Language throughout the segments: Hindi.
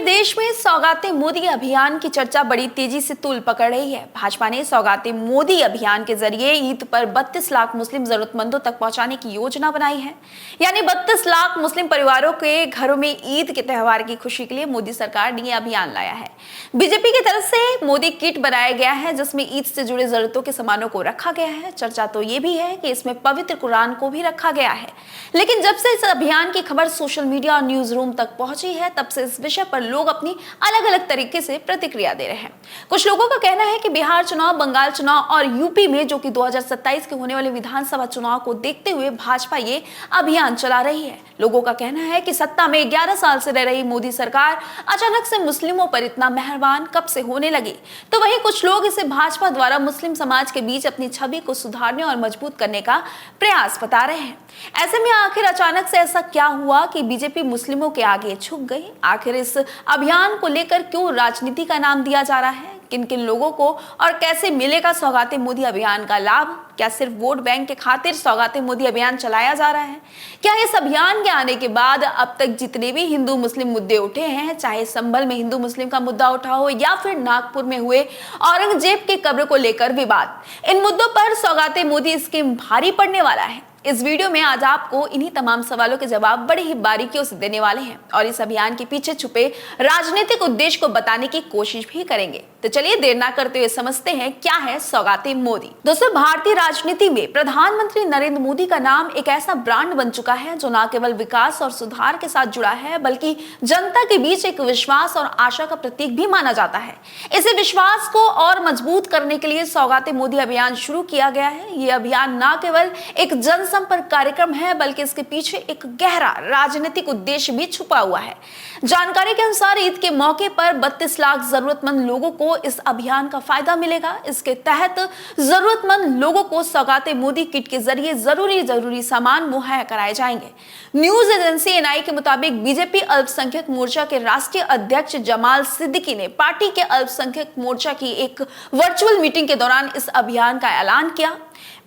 देश में सौगाते मोदी अभियान की चर्चा बड़ी तेजी से तूल पकड़ रही है। भाजपा ने सौगाते मोदी अभियान के जरिए ईद पर 32 लाख मुस्लिम जरूरतमंदों तक पहुंचाने की योजना बनाई है। यानी 32 लाख मुस्लिम परिवारों के घरों में ईद के त्योहार की खुशी के लिए मोदी सरकार ने यह अभियान लाया है। बीजेपी की तरफ से मोदी किट बनाया गया है, जिसमें ईद से जुड़े जरूरतों के सामानों को रखा गया है। चर्चा तो ये भी है कि इसमें पवित्र कुरान को भी रखा गया है। लेकिन जब से इस अभियान की खबर सोशल मीडिया और न्यूज रूम तक पहुंची है, तब से इस विषय पर लोग अपनी अलग अलग तरीके से प्रतिक्रिया दे रहे हैं। कुछ लोगों का कहना है कि बिहार चुनाव, बंगाल चुनाव और यूपी में जो कि 2027 के होने वाले विधानसभा चुनाव को देखते हुए भाजपा ये अभियान चला रही है। लोगों का कहना है कि सत्ता में 11 साल से रह रही मोदी सरकार अचानक से मुस्लिमों पर इतना मेहरबान कब से होने लगी। तो वहीं कुछ लोग इसे भाजपा द्वारा मुस्लिम समाज के बीच अपनी छवि को सुधारने और मजबूत करने का प्रयास बता रहे हैं। ऐसे में आखिर अचानक से ऐसा क्या हुआ कि बीजेपी मुस्लिमों के आगे झुक गई? आखिर इस अभियान को लेकर क्यों राजनीति का नाम दिया जा रहा है? किन किन लोगों को और कैसे मिलेगा सौगाते मोदी अभियान का लाभ? क्या सिर्फ वोट बैंक के खातिर सौगाते मोदी अभियान चलाया जा रहा है? क्या इस अभियान के आने के बाद अब तक जितने भी हिंदू मुस्लिम मुद्दे उठे हैं, चाहे संभल में हिंदू मुस्लिम का मुद्दा उठा हो या फिर नागपुर में हुए औरंगजेब के कब्र को लेकर विवाद, इन मुद्दों पर सौगाते मोदी स्कीम भारी पड़ने वाला है? इस वीडियो में आज आपको इन्हीं तमाम सवालों के जवाब बड़े ही बारीकियों से देने वाले हैं और इस अभियान के पीछे छुपे राजनीतिक उद्देश्य को बताने की कोशिश भी करेंगे। तो चलिए देर ना करते हुए समझते हैं क्या है सौगाते मोदी। दोस्तों, भारतीय राजनीति में प्रधानमंत्री नरेंद्र मोदी का नाम एक ऐसा ब्रांड बन चुका है जो न केवल विकास और सुधार के साथ जुड़ा है, बल्कि जनता के बीच एक विश्वास और आशा का प्रतीक भी माना जाता है। इसी विश्वास को और मजबूत करने के लिए सौगाते मोदी अभियान शुरू किया गया है। ये अभियान न केवल एक जनसंपर्क कार्यक्रम है, बल्कि इसके पीछे एक गहरा राजनीतिक उद्देश्य भी छुपा हुआ है। जानकारी के अनुसार ईद के मौके पर 32 लाख जरूरतमंद लोगों को इस अभियान का फायदा मिलेगा। इसके तहत जरूरतमंद लोगों को सौगाते मोदी किट के जरिए जरूरी सामान मुहैया कराए जाएंगे। न्यूज एजेंसी एनआई के मुताबिक बीजेपी अल्पसंख्यक मोर्चा के राष्ट्रीय अध्यक्ष जमाल सिद्दीकी ने पार्टी के अल्पसंख्यक मोर्चा की एक वर्चुअल मीटिंग के दौरान इस अभियान का ऐलान किया।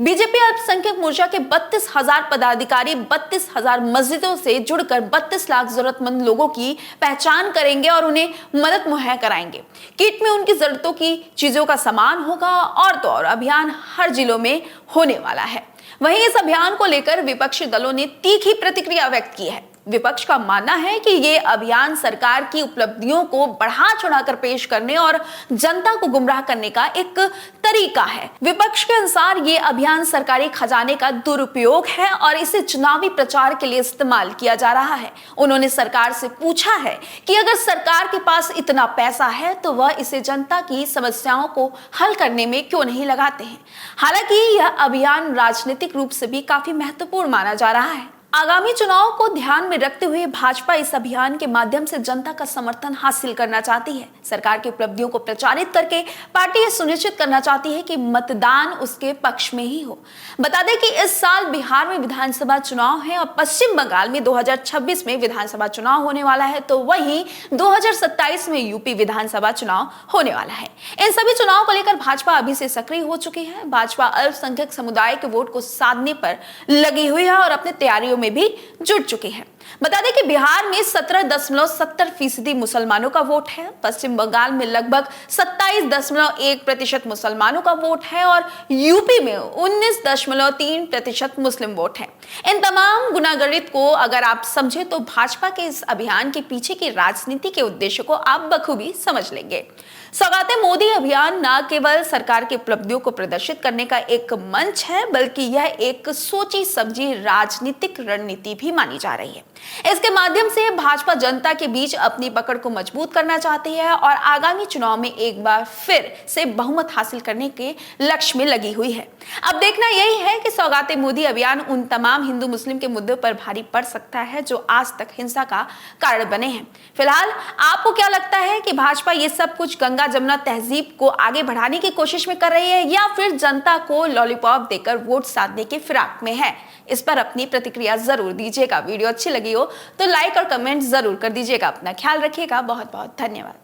बीजेपी अल्पसंख्यक मोर्चा के 32,000 पदाधिकारी 32,000 मस्जिदों से जुड़कर 32 लाख जरूरतमंद लोगों की पहचान करेंगे और उन्हें मदद मुहैया कराएंगे। किट में उनकी जरूरतों की चीजों का सामान होगा और तो और अभियान हर जिलों में होने वाला है। वहीं इस अभियान को लेकर विपक्षी दलों ने तीखी प्रतिक्रिया व्यक्त की है। विपक्ष का मानना है कि ये अभियान सरकार की उपलब्धियों को बढ़ा चढ़ाकर पेश करने और जनता को गुमराह करने का एक तरीका है। विपक्ष के अनुसार ये अभियान सरकारी खजाने का दुरुपयोग है और इसे चुनावी प्रचार के लिए इस्तेमाल किया जा रहा है। उन्होंने सरकार से पूछा है कि अगर सरकार के पास इतना पैसा है तो वह इसे जनता की समस्याओं को हल करने में क्यों नहीं लगाते हैं। हालांकि यह अभियान राजनीतिक रूप से भी काफी महत्वपूर्ण माना जा रहा है। आगामी चुनाव को ध्यान में रखते हुए भाजपा इस अभियान के माध्यम से जनता का समर्थन हासिल करना चाहती है। सरकार की उपलब्धियों को प्रचारित करके पार्टी यह सुनिश्चित करना चाहती है कि मतदान उसके पक्ष में ही हो। बता दें कि इस साल बिहार में विधानसभा चुनाव है और पश्चिम बंगाल में 2026 में विधानसभा चुनाव होने वाला है, तो वहीं 2027 में यूपी विधानसभा चुनाव होने वाला है। इन सभी चुनाव को लेकर भाजपा अभी से सक्रिय हो चुकी है। भाजपा अल्पसंख्यक समुदाय के वोट को साधने पर लगी हुई है और अपनी तैयारियों में भी जुट चुकी है। बता दें कि बिहार में 17.70% मुसलमानों का वोट है, पश्चिम बंगाल में लगभग 27.1% मुसलमानों का वोट है और यूपी में 19.3% मुस्लिम वोट है। इन तमाम गुनागणित को अगर आप समझे तो भाजपा के इस अभियान के पीछे की राजनीति के उद्देश्य को आप बखूबी समझ लेंगे। सौगाते मोदी अभियान न केवल सरकार की उपलब्धियों को प्रदर्शित करने का एक मंच है, बल्कि यह एक सोची समझी राजनीतिक रणनीति भी मानी जा रही है। इसके माध्यम से भाजपा जनता के बीच अपनी पकड़ को मजबूत करना चाहती है और आगामी चुनाव में एक बार फिर से बहुमत हासिल करने के लक्ष्य में लगी हुई है। अब देखना यही है कि सौगाते मोदी अभियान उन तमाम हिंदू मुस्लिम के मुद्दों पर भारी पड़ सकता है जो आज तक हिंसा का कारण बने हैं। फिलहाल आपको क्या लगता है कि भाजपा ये सब कुछ गंगा जमुना तहजीब को आगे बढ़ाने की कोशिश में कर रही है या फिर जनता को लॉलीपॉप देकर वोट साधने के फिराक में है? इस पर अपनी प्रतिक्रिया जरूर दीजिएगा। वीडियो अच्छी लगी हो तो लाइक और कमेंट जरूर कर दीजिएगा। अपना ख्याल रखिएगा। बहुत बहुत धन्यवाद।